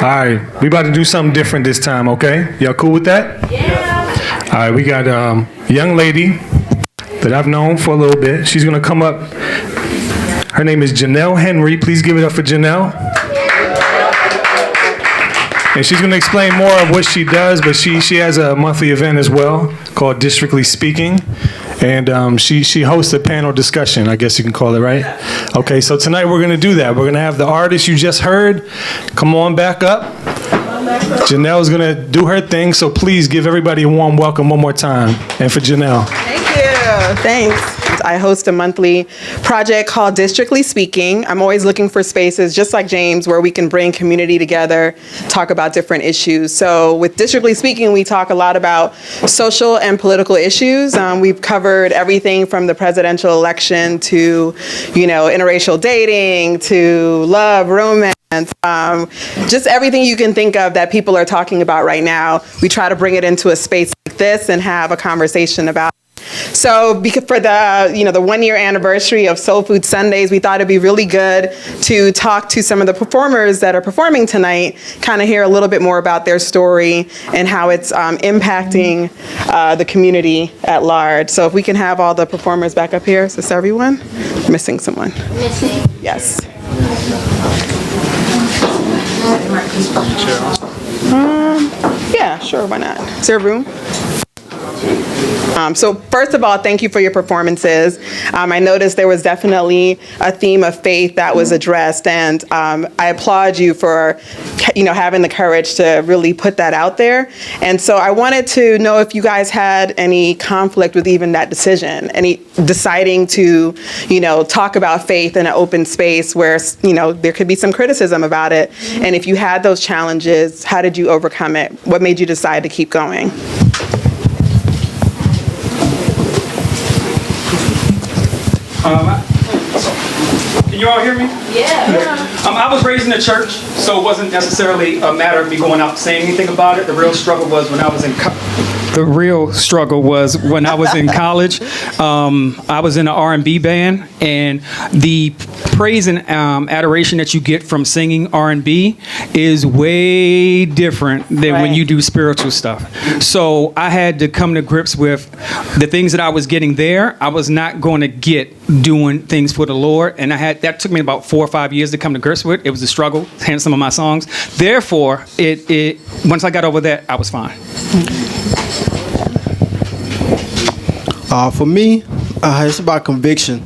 right, we about to do something different this time, okay? Y'all cool with that? Yeah. All right, we got a young lady that I've known for a little bit. She's going to come up. Her name is Janelle Henry. Please give it up for Janelle. And she's going to explain more of what she does, but she has a monthly event as well called Districtly Speaking. And she hosts a panel discussion, I guess you can call it, right? Okay, so tonight we're going to do that. We're going to have the artist you just heard come on back up. Janelle's going to do her thing, so please give everybody a warm welcome one more time. And for Janelle. Thank you. Thanks. I host a monthly project called Districtly Speaking. I'm always looking for spaces, just like James, where we can bring community together, talk about different issues. So with Districtly Speaking, we talk a lot about social and political issues. We've covered everything from the presidential election to, interracial dating, to love, romance. Just everything you can think of that people are talking about right now. We try to bring it into a space like this and have a conversation about it. So for the 1 year anniversary of Soul Food Sundays, we thought it'd be really good to talk to some of the performers that are performing tonight, kind of hear a little bit more about their story and how it's impacting the community at large. So if we can have all the performers back up here. Is this everyone? Missing someone. Missing. Yes. Yeah, sure, why not? Is there room? So first of all, thank you for your performances. I noticed there was definitely a theme of faith that was addressed, and I applaud you for, having the courage to really put that out there. And so I wanted to know if you guys had any conflict with even that decision, any deciding to, talk about faith in an open space where, there could be some criticism about it. And if you had those challenges, how did you overcome it? What made you decide to keep going? Can you all hear me? Yeah. I was raised in the church, so it wasn't necessarily a matter of me going out and saying anything about it. The real struggle was when I was in college. I was in an R&B band, and the praise and adoration that you get from singing R&B is way different than when you do spiritual stuff. So I had to come to grips with the things that I was getting there. I was not going to get doing things for the Lord, and that took me about 4 or 5 years to come to grips with. It was a struggle, hence some of my songs. Therefore, it once I got over that, I was fine. For me, it's about conviction.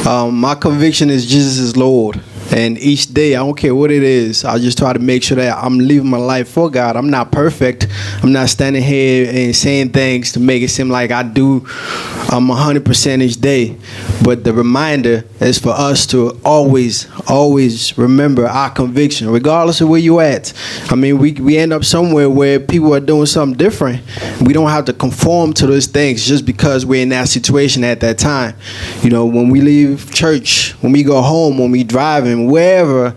My conviction is Jesus is Lord. And each day, I don't care what it is, I just try to make sure that I'm living my life for God. I'm not perfect. I'm not standing here and saying things to make it seem like I do 100% each day. But the reminder is for us to always remember our conviction, regardless of where you're at. I mean, we end up somewhere where people are doing something different. We don't have to conform to those things just because we're in that situation at that time. When we leave church, when we go home, when we driving, whatever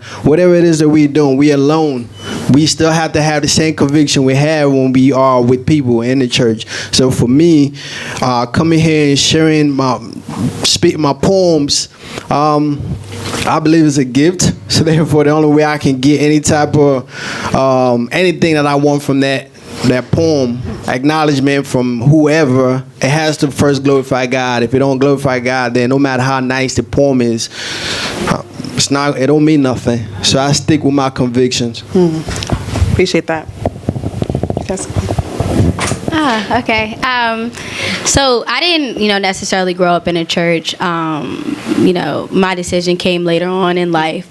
it is that we're doing, we alone. We still have to have the same conviction we have when we are with people in the church. So for me, coming here and sharing my poems, I believe it's a gift. So therefore, the only way I can get any type of anything that I want from that poem, acknowledgement from whoever, it has to first glorify God. If it don't glorify God, then no matter how nice the poem is, it don't mean nothing. So I stick with my convictions. Appreciate that. Yes. Okay. So I didn't, necessarily grow up in a church. My decision came later on in life.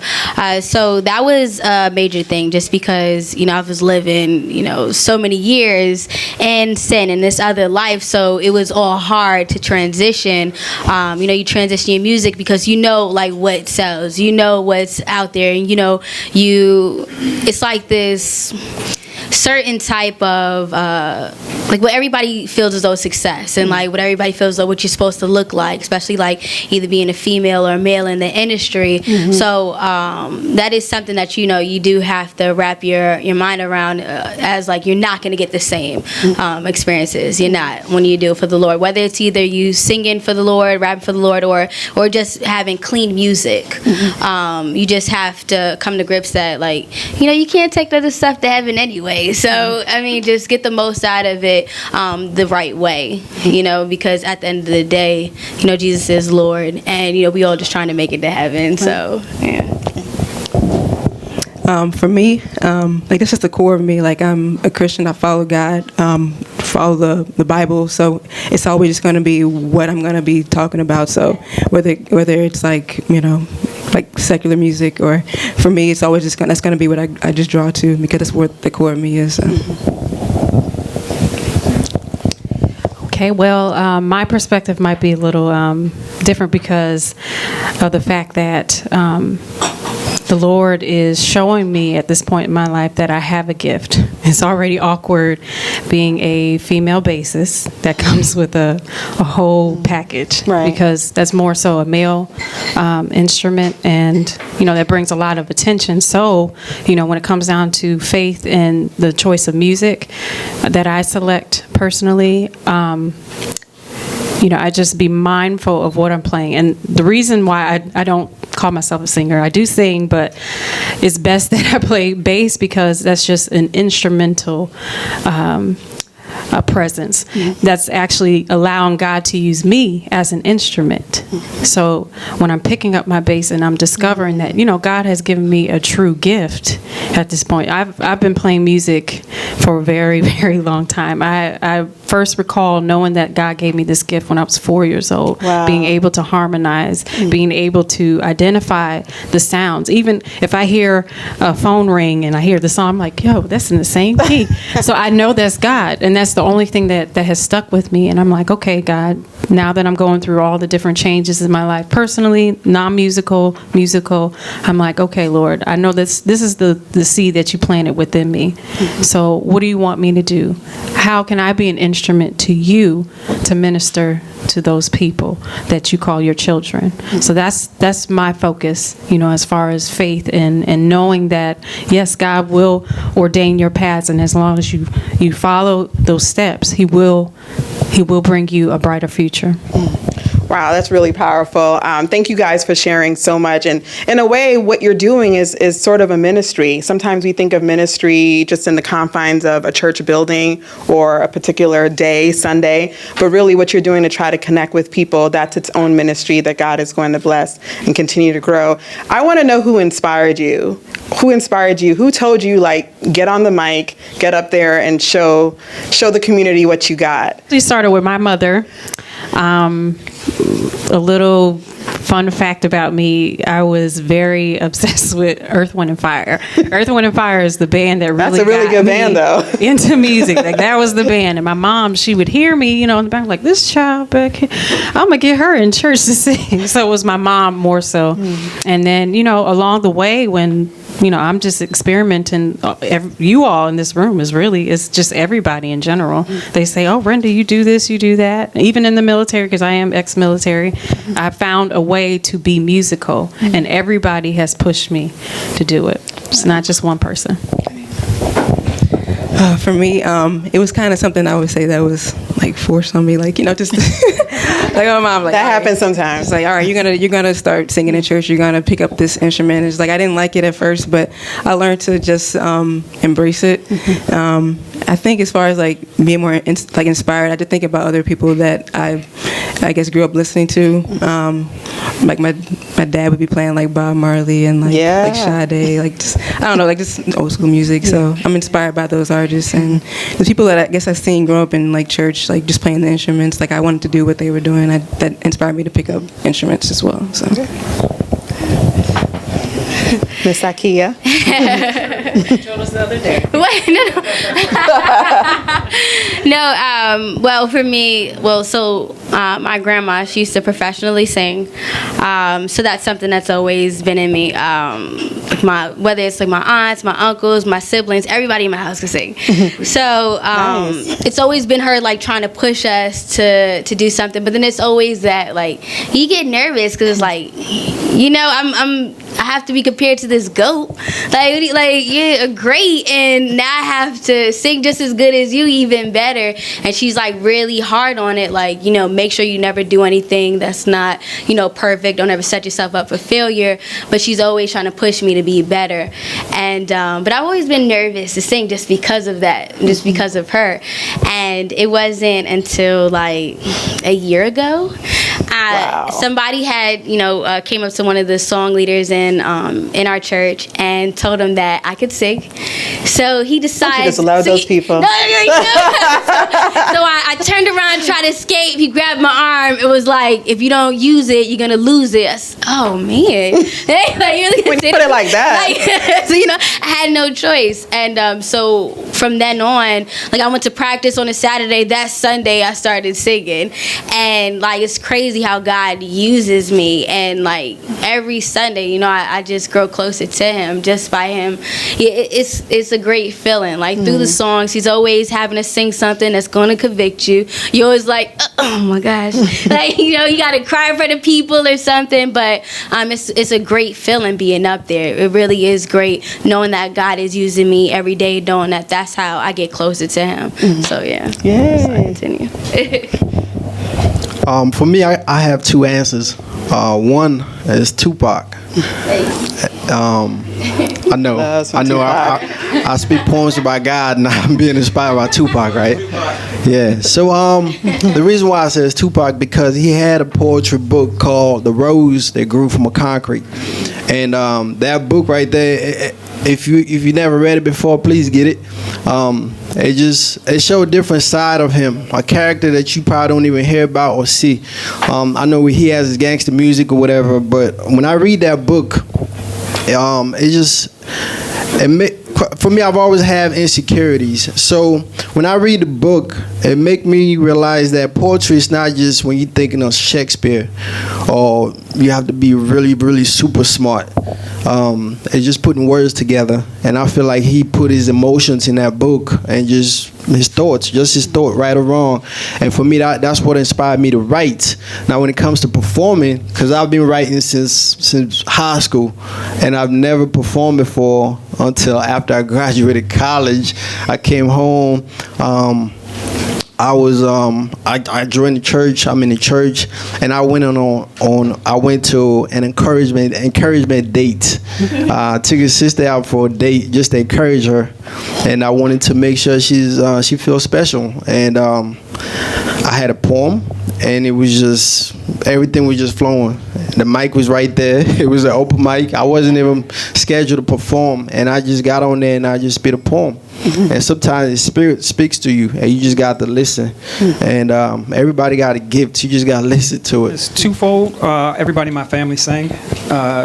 So that was a major thing, just because, I was living, so many years in sin in this other life. So it was all hard to transition. You transition your music because what sells, what's out there, and it's like this certain type of like what everybody feels as though success, and like what everybody feels as though what you're supposed to look like, especially like either being a female or a male in the industry. So that is something that you do have to wrap your mind around, as like you're not going to get the same experiences. You're not, when you do it for the Lord, whether it's either you singing for the Lord, rapping for the Lord, or just having clean music. You just have to come to grips that, like, you can't take the stuff to heaven anyway. So I mean, just get the most out of it the right way, because at the end of the day, Jesus is Lord, and we all just trying to make it to heaven. So yeah. For me, like that's just the core of me. Like I'm a Christian. I follow God, follow the Bible. So it's always just going to be what I'm going to be talking about. So whether it's like like secular music, or for me, it's always that's going to be what I just draw to, because that's what the core of me is. So. Okay, well, my perspective might be a little different because of the fact that the Lord is showing me at this point in my life that I have a gift. It's already awkward being a female bassist. That comes with a whole package, Right. because that's more so a male instrument, and that brings a lot of attention. So when it comes down to faith and the choice of music that I select personally, I just be mindful of what I'm playing. And the reason why I don't call myself a singer, I do sing, but it's best that I play bass, because that's just an instrumental presence that's actually allowing God to use me as an instrument. So when I'm picking up my bass and I'm discovering that God has given me a true gift at this point. I've been playing music for a very, very long time. I first recall knowing that God gave me this gift when I was 4 years old. Wow. Being able to harmonize, being able to identify the sounds. Even if I hear a phone ring and I hear the song, I'm like, yo, that's in the same key. So I know that's God, and that's the only thing that has stuck with me. And I'm like, okay, God, now that I'm going through all the different changes in my life, personally, non-musical, musical, I'm like, okay, Lord, I know this is the seed that you planted within me. So what do you want me to do? How can I be an instrument to you to minister to those people that you call your children? So that's my focus, as far as faith and knowing that, yes, God will ordain your paths, and as long as you follow those steps, He will bring you a brighter future. Wow, that's really powerful. Thank you guys for sharing so much. And in a way, what you're doing is sort of a ministry. Sometimes we think of ministry just in the confines of a church building or a particular day, Sunday. But really what you're doing to try to connect with people, that's its own ministry that God is going to bless and continue to grow. I want to know who inspired you. Who inspired you? Who told you, like, get on the mic, get up there and show the community what you got? We started with my mother. A little fun fact about me, I was very obsessed with Earth, Wind, and Fire. Earth, Wind, and Fire is the band that really That's a really got good me band, though. into music. Like, that was the band. And my mom, she would hear me, in the back, like, this child back here, I'm going to get her in church to sing. So it was my mom more so. And then, along the way, when I'm just experimenting. You all in this room it's just everybody in general. They say, oh, Brenda, you do this, you do that. Even in the military, because I am ex-military, I found a way to be musical, and everybody has pushed me to do it. It's not just one person. For me, it was kind of something I would say that was like forced on me, like just like my mom, like That happens sometimes. It's like, all right, you're gonna start singing in church. You're gonna pick up this instrument. It's like I didn't like it at first, but I learned to just embrace it. I think as far as like being more inspired, I did think about other people that I guess grew up listening to. Like my dad would be playing like Bob Marley and like Sade, like just, I don't know, like just old school music. So I'm inspired by those artists and the people that I guess I've seen grow up in like church, like just playing the instruments. Like I wanted to do what they were doing. That inspired me to pick up instruments as well. So. Miss Akia. Told us the other day. Wait, no. Well, for me, my grandma, she used to professionally sing. So that's something that's always been in me. Whether it's like my aunts, my uncles, my siblings, everybody in my house can sing. So Nice. it's always been her like trying to push us to do something. But then it's always that like you get nervous because it's like, I have to be compared to this goat. Like you're great, and now I have to sing just as good as you, even better. And she's like really hard on it. Like, make sure you never do anything that's not, perfect. Don't ever set yourself up for failure. But she's always trying to push me to be better. And but I've always been nervous to sing just because of that, just because of her. And it wasn't until like a year ago. Somebody had, came up to one of the song leaders in our church and told him that I could sing. So he decided. You just love those people. No. So I turned around, tried to escape. He grabbed my arm. It was like, if you don't use it, you're gonna lose it. Oh man! Like, you really When you put it like that. So I had no choice. And so from then on, like I went to practice on a Saturday. That Sunday I started singing, and like it's crazy how God uses me. And like every Sunday, I just grow closer to Him just by Him. It's a great feeling. Like through the songs, He's always having to sing something that's going to convict you. You're always like, oh my gosh, like you got to cry in front of people or something. But it's a great feeling being up there. It really is great knowing that God is using me every day, knowing that that's how I get closer to Him. So yeah. So I continue. For me, I have two answers. One is Tupac. I know. I speak poems about God, and I'm being inspired by Tupac, right? Yeah. So the reason why I say it's Tupac because he had a poetry book called "The Rose That Grew from a Concrete," and that book right there. If you never read it before, please get it. It showed a different side of him, a character that you probably don't even hear about or see. I know he has his gangster music or whatever, but when I read that book, for me, I've always had insecurities. So when I read the book, it make me realize that poetry is not just when you're thinking of Shakespeare, or you have to be really, really super smart. It's just putting words together, and I feel like he put his emotions in that book and just his thought, right or wrong. And for me, that's what inspired me to write. Now, when it comes to performing, because I've been writing since high school, and I've never performed before until after I graduated college. I came home. I joined the church. I'm in the church, and I went I went to an encouragement date. Took a sister out for a date just to encourage her, and I wanted to make sure she feels special. And I had a poem, and it was just everything was just flowing. The mic was right there. It was an open mic. I wasn't even scheduled to perform, and I just got on there and I just spit a poem. And sometimes the Spirit speaks to you, and you just got to listen. And everybody got a gift. You just got to listen to it. It's twofold. Everybody in my family sang,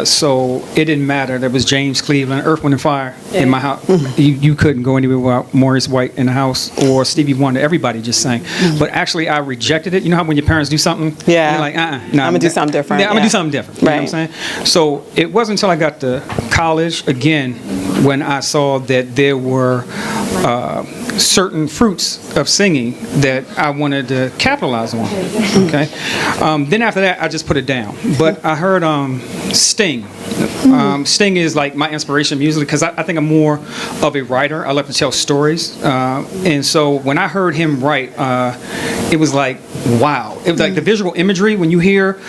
so it didn't matter. There was James Cleveland, Earth, Wind, and Fire in my house. You couldn't go anywhere without Maurice White in the house or Stevie Wonder. Everybody just sang. But actually, I rejected it. You know how when your parents do something, you're like, no, I'm gonna do something different. Yeah, I'm gonna do something different. You know what I'm saying? So it wasn't until I got to college again when I saw that there were certain fruits of singing that I wanted to capitalize on. Okay. Then after that, I just put it down. But I heard Sting. Sting is like my inspiration musically because I think I'm more of a writer. I love to tell stories. And so when I heard him write, it was like, wow. It was like the visual imagery when you hear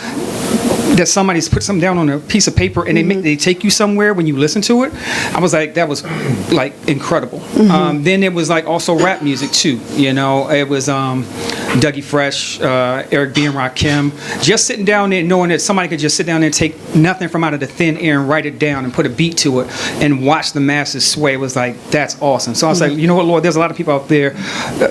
that somebody's put something down on a piece of paper and they take you somewhere when you listen to it. I was like, that was like incredible. Then it was like also rap music too. You know, it was Dougie Fresh, Eric B. and Rakim. Just sitting down there knowing that somebody could just sit down there and take nothing from out of the thin air and write it down and put a beat to it and watch the masses sway. It was like, that's awesome. So I was like, you know what, Lord, there's a lot of people out there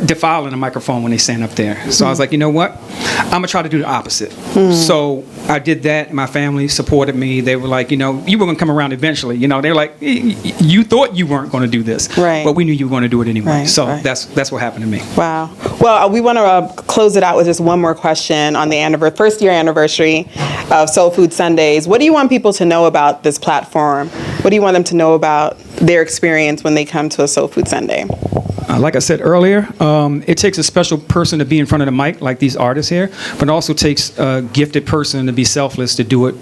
defiling the microphone when they stand up there. So I was like, you know what? I'm going to try to do the opposite. So I did that. My family supported me. They were like, you know, you were going to come around eventually. You know, they were like, you thought you weren't going to do this, Right. but we knew you were going to do it anyway. Right, So right. that's what happened to me. Wow. Well, we want to close it out with just one more question on the first year anniversary of Soul Food Sundays. What do you want people to know about this platform? What do you want them to know about their experience when they come to a Soul Food Sunday? Like I said earlier, it takes a special person to be in front of the mic, like these artists here, but it also takes a gifted person to be selfless to do it,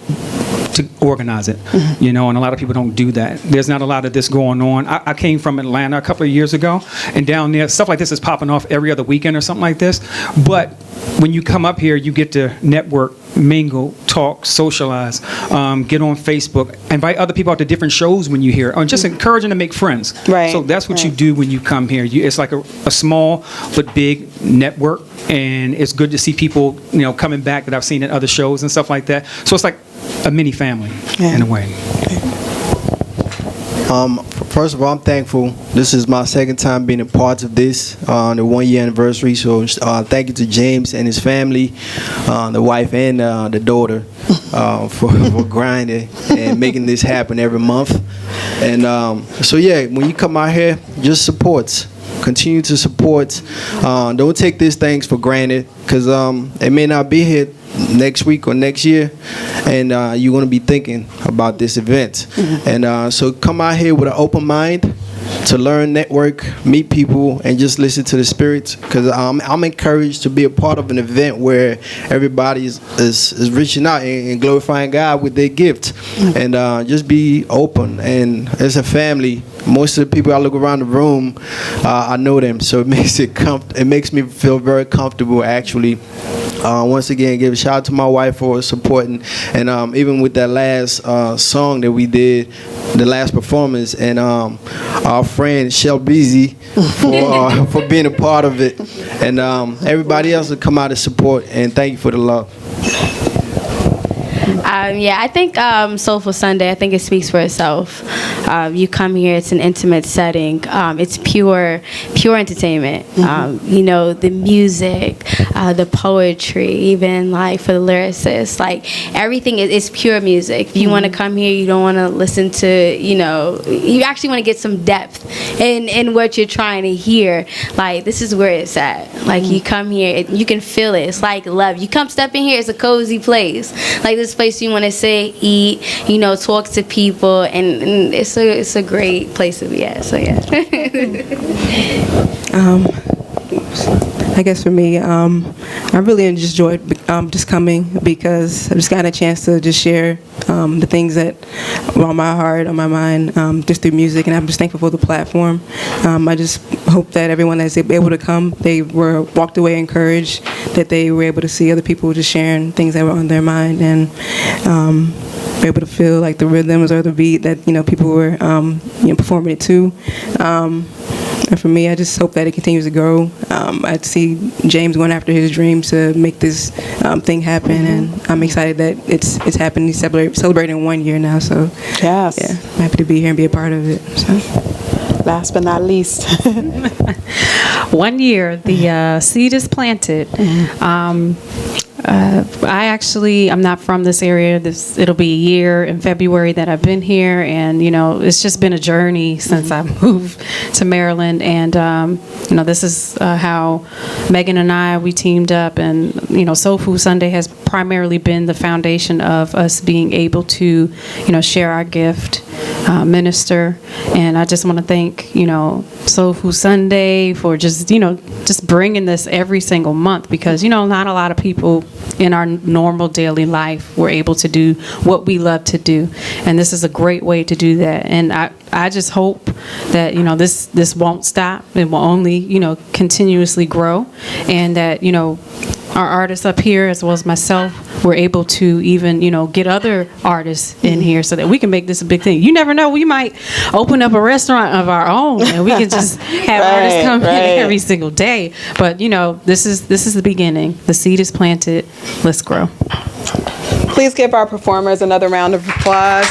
to organize it, you know, and a lot of people don't do that. There's not a lot of this going on. I came from Atlanta a couple of years ago, and down there, stuff like this is popping off every other weekend or something like this, but when you come up here, you get to network, mingle, talk, socialize, get on Facebook, invite other people out to different shows when you hear, or just encourage them to make friends. Right, So that's what you right. do when you come here. It's like a small but big network, and it's good to see people, you know, coming back that I've seen at other shows and stuff like that. So it's like a mini family in a way. First of all, I'm thankful. This is my second time being a part of this on the 1-year anniversary. So thank you to James and his family, the wife and the daughter, for grinding and making this happen every month. And so yeah, when you come out here, just support. Continue to support. Don't take these things for granted, because it may not be here next week or next year, and you're going to be thinking about this event. And so come out here with an open mind to learn, network, meet people, and just listen to the spirits, because I'm encouraged to be a part of an event where everybody is reaching out and glorifying God with their gift, and just be open. And as a family, most of the people I look around the room, I know them, so it makes me feel very comfortable, actually. Once again, give a shout out to my wife for supporting, and even with that last song that we did, the last performance, and our friend Shell Beasy for being a part of it, and everybody else to come out and support, and thank you for the love. Yeah, I think Soulful Sunday, I think it speaks for itself. You come here, it's an intimate setting. It's pure entertainment. You know, the music, the poetry, even like for the lyricists, like everything is pure music. If you want to come here, you don't want to listen to, you know, you actually want to get some depth in what you're trying to hear. Like, this is where it's at. Like, you come here, you can feel it. It's like love. You come step in here, it's a cozy place. Like, this place you want to sit, eat, you know, talk to people, and it's a great place to be at. So yeah. I guess for me, I really enjoyed just coming, because I just got a chance to just share the things that were on my heart, on my mind, just through music, and I'm just thankful for the platform. I just hope that everyone that's able to come, they were walked away encouraged, that they were able to see other people just sharing things that were on their mind, and were able to feel like the rhythms or the beat that, you know, people were you know, performing it to. And for me, I just hope that it continues to grow. I see James going after his dreams to make this thing happen, and I'm excited that it's happened. He's celebrating 1 year now, so Yes. yeah, I'm happy to be here and be a part of it. So. Last but not least. 1 year, the seed is planted. I'm not from this area. It'll be a year in February that I've been here, and you know, it's just been a journey since I moved to Maryland. And you know, this is how Megan and we teamed up, and you know, Soul Food Sunday has primarily been the foundation of us being able to, you know, share our gift, minister. And I just want to thank, you know, Soul Food Sunday for just, you know, just bringing this every single month, because, you know, not a lot of people in our normal daily life were able to do what we love to do. And this is a great way to do that. And I just hope that, you know, this won't stop. It will only, you know, continuously grow, and that, you know, our artists up here, as well as myself, we're able to even, you know, get other artists in here so that we can make this a big thing. You never know, we might open up a restaurant of our own, and we can just have artists come in every single day. But, you know, this is the beginning. The seed is planted. Let's grow. Please give our performers another round of applause.